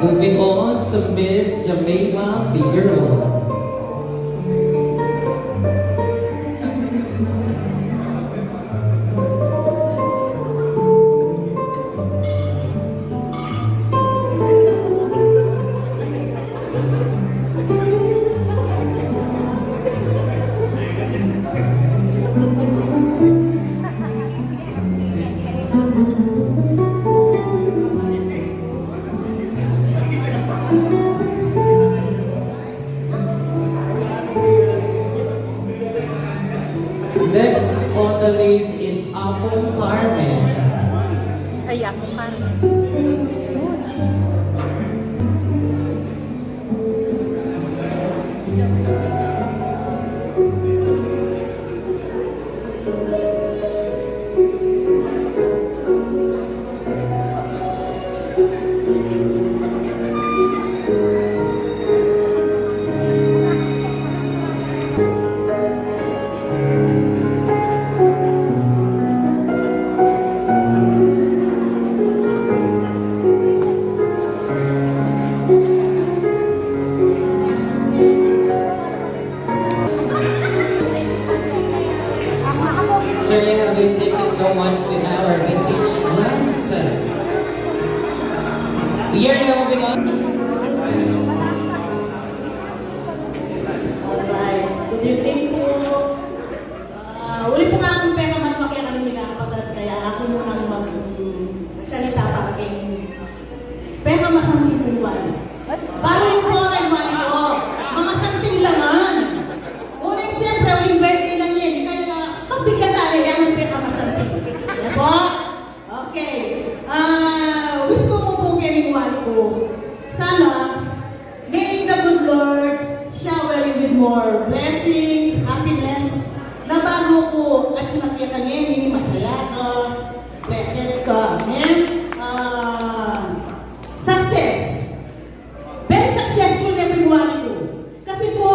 Moving on to Miss Jamaica Figueroa. Next on the list is Apple Carmen. Ay, ako Carmen. Certainly having thank you so much to our vintage glance. We are now moving on. Alright, good evening po. Uli po nga akong pera matwa kaya kami nilakapatarap kaya ako munang magsalita para kay pera masantipuan. Bago yung foreign money ko, mga santing langan. Unang siyempre, uling birthday lang yan. Kaya pagbigyan tayo yan ng pera masanting. Yan po? Okay. Wish ko po po kaya wali ko. Sana, may the good Lord shower you with more blessings, happiness, na bago ko at yung nakita niya, masaya ka, blessed ka. Amen? Success. Very successful na pinwali ko. Kasi po,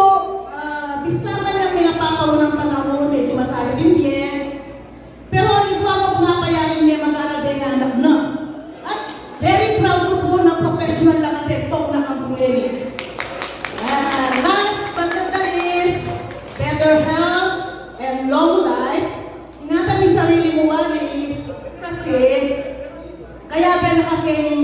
bistaman lang pinapapaw ng panahon, medyo masayo din yan. Pero ikaw mo pumapayarin niya mag-aral din ng anak na. At very proud ko po na professional lang ang tepok na ang kuweli. Last but not the least, better health and long life. Ingatan mo yung sarili mo, Wally. Kasi, kaya ba nakaking